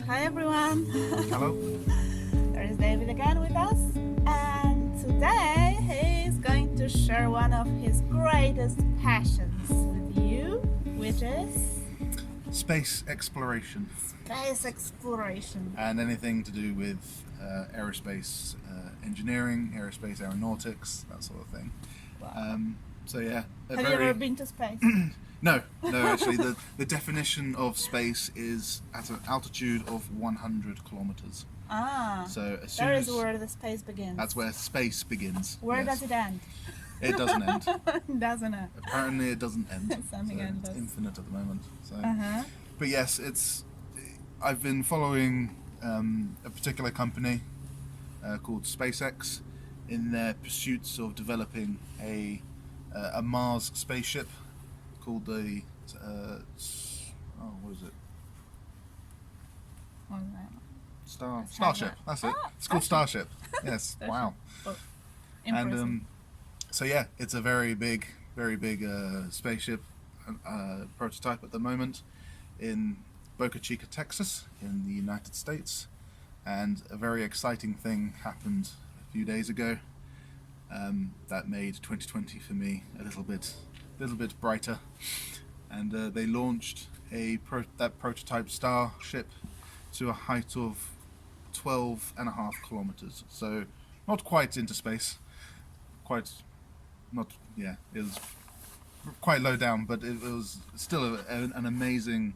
Hi everyone. Hello. There is David again with us, and today he is going to share one of his greatest passions with you, which is Space exploration space exploration. and anything to do with aerospace engineering, aerospace aeronautics, that sort of thing. Wow. So yeah, Have you ever been to space? No, actually, the definition of space is at an altitude of 100 kilometers. So as soon there is as where the space begins. that's where space begins. Where yes. does it end? It doesn't end. Doesn't it? Apparently, it doesn't end. Something So endless. it's infinite at the moment. So, Uh-huh. but yes, I've been following a particular company called SpaceX in their pursuits of developing a Mars spaceship called the what is it? All right. Starship. That's it. It's called Starship. Yes. Wow. Oh, And impressive. so yeah, it's a very big spaceship prototype at the moment in Boca Chica, Texas, in the United States. And a very exciting thing happened a few days ago that made 2020 for me a little bit brighter. And they launched that prototype Starship to a height of 12.5 kilometers. So not quite into space, it was quite low down, but it was still an amazing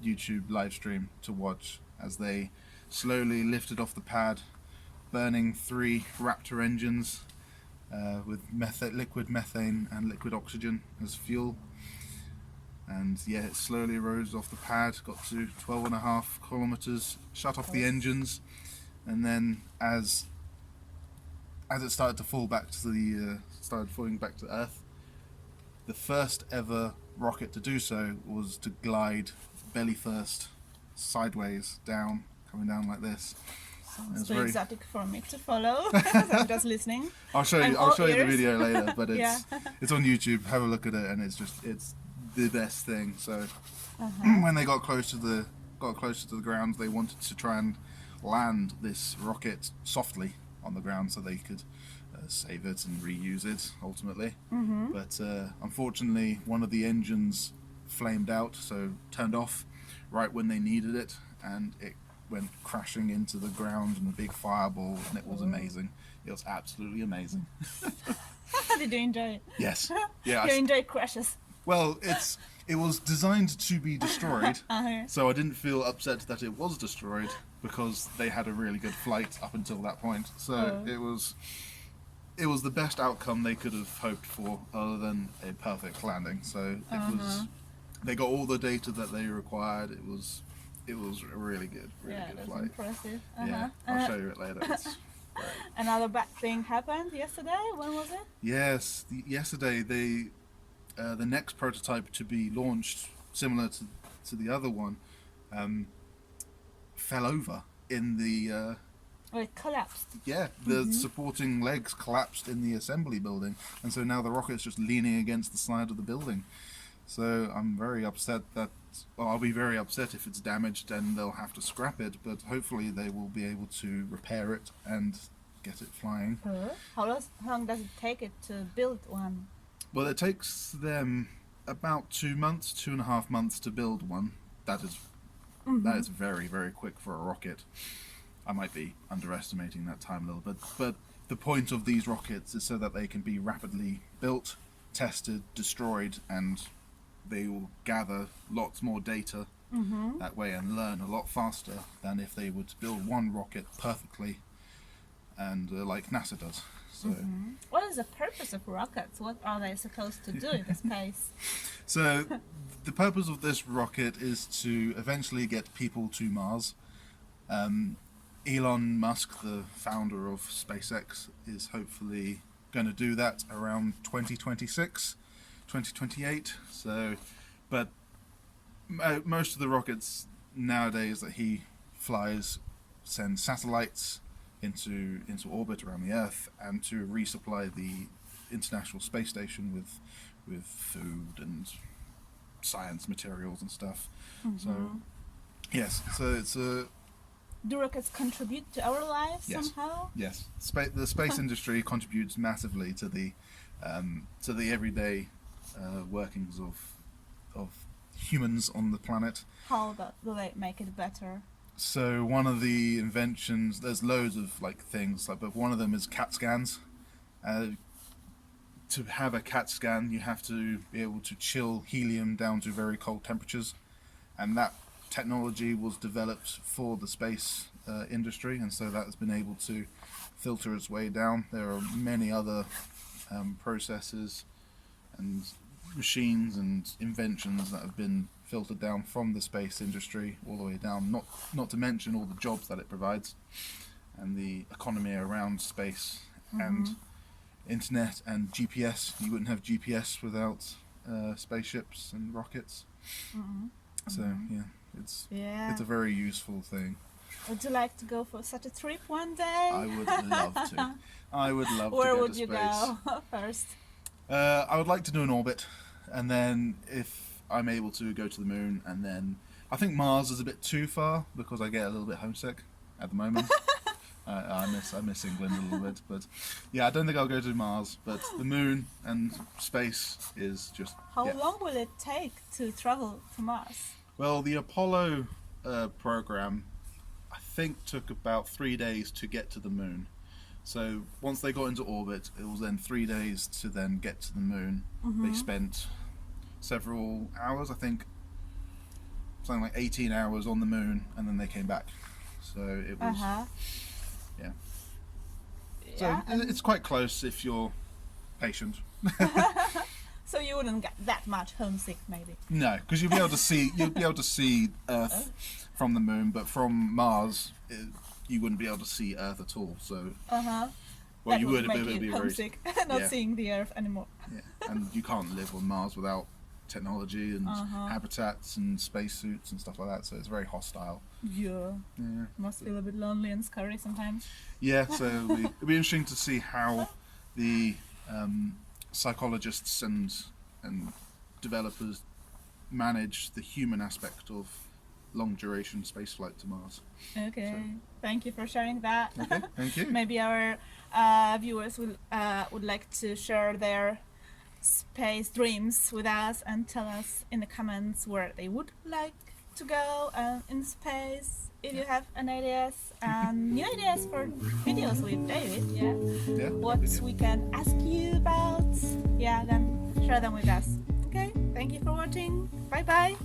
YouTube live stream to watch as they slowly lifted off the pad, burning 3 Raptor engines with liquid methane and liquid oxygen as fuel. And yeah, it slowly rose off the pad, got to 12.5 kilometers, shut off the engines, and then as it started to fall back to falling back to Earth, the first ever rocket to do so was to glide belly first, sideways down, coming down like this. Sounds too exotic for me to follow. I'm just listening. I'll show you the video later, but Yeah. it's on YouTube. Have a look at it, and it's the best thing. So when they got close to the ground, they wanted to try and land this rocket softly on the ground so they could save it and reuse it ultimately. But unfortunately, one of the engines flamed out, so turned off right when they needed it, and it went crashing into the ground in a big fireball, and it was amazing. It was absolutely amazing. Did you enjoy it? Yes. Yeah. You enjoy crashes. Well, it was designed to be destroyed, Uh-huh. so I didn't feel upset that it was destroyed because they had a really good flight up until that point. So it was the best outcome they could have hoped for, other than a perfect landing. So it was. They got all the data that they required. It was a really good That's flight. impressive. Yeah, I'll show you it later. It's great. Another bad thing happened yesterday. When was it? Yes, yesterday the next prototype to be launched, similar to the other one, fell over in the. Oh, it collapsed. Yeah, the supporting legs collapsed in the assembly building, and so now the rocket's just leaning against the side of the building. So I'm very upset I'll be very upset if it's damaged and they'll have to scrap it, but hopefully they will be able to repair it and get it flying. How long does it take it to build one? Well, it takes them about 2.5 months to build one. That is very, very quick for a rocket. I might be underestimating that time a little bit, but the point of these rockets is so that they can be rapidly built, tested, destroyed, and they will gather lots more data that way and learn a lot faster than if they would build one rocket perfectly and like NASA does. So, What is the purpose of rockets? What are they supposed to do in space? so the purpose of this rocket is to eventually get people to Mars. Elon Musk, the founder of SpaceX, is hopefully going to do that around 2026, 2028. So, but most of the rockets nowadays that he flies send satellites into orbit around the Earth and to resupply the International Space Station with food and science materials and stuff. So Yes. So it's a Do rockets contribute to our lives Yes. somehow? yes. The space industry contributes massively to the everyday workings of humans on the planet. How do they make it better? So one of the inventions, there's loads of like things, like, but one of them is CAT scans. To have a CAT scan, you have to be able to chill helium down to very cold temperatures, and that technology was developed for the space industry, and so that has been able to filter its way down. There are many other processes and machines and inventions that have been filtered down from the space industry all the way down, not to mention all the jobs that it provides and the economy around space and internet and GPS. You wouldn't have GPS without spaceships and rockets. So yeah, it's a very useful thing. Would you like to go for such a trip one day? I would love to. I would love to Where go would to you space. go first? I would like to do an orbit, and then if I'm able to go to the moon, and then I think Mars is a bit too far because I get a little bit homesick at the moment. I miss England a little bit, but yeah, I don't think I'll go to Mars. But the moon and space is just. How yeah. long will it take to travel to Mars? Well, the Apollo program, I think, took about 3 days to get to the moon. So once they got into orbit, it was then 3 days to then get to the moon. They spent several hours, I think, something like 18 hours on the moon, and then they came back. So it was, yeah. So Yeah, and it's quite close if you're patient. so you wouldn't get that much homesick, maybe. No, because you'll be able to see Earth from the moon, but from Mars, you wouldn't be able to see Earth at all. So, well, That you would, make but it would you be very, homesick, not yeah. seeing the Earth anymore. yeah. And you can't live on Mars without technology and habitats and spacesuits and stuff like that. So it's very hostile. Yeah, Yeah. must feel a bit lonely and scary sometimes. Yeah. So it'll be interesting to see how the psychologists and developers manage the human aspect of long duration spaceflight to Mars. Okay, So- thank you for sharing that. Okay, thank you. Maybe our viewers would like to share their space dreams with us and tell us in the comments where they would like to go in space. If you have any ideas and new ideas for videos with David, Yeah. what we can ask you about, then share them with us. Okay, thank you for watching. Bye bye.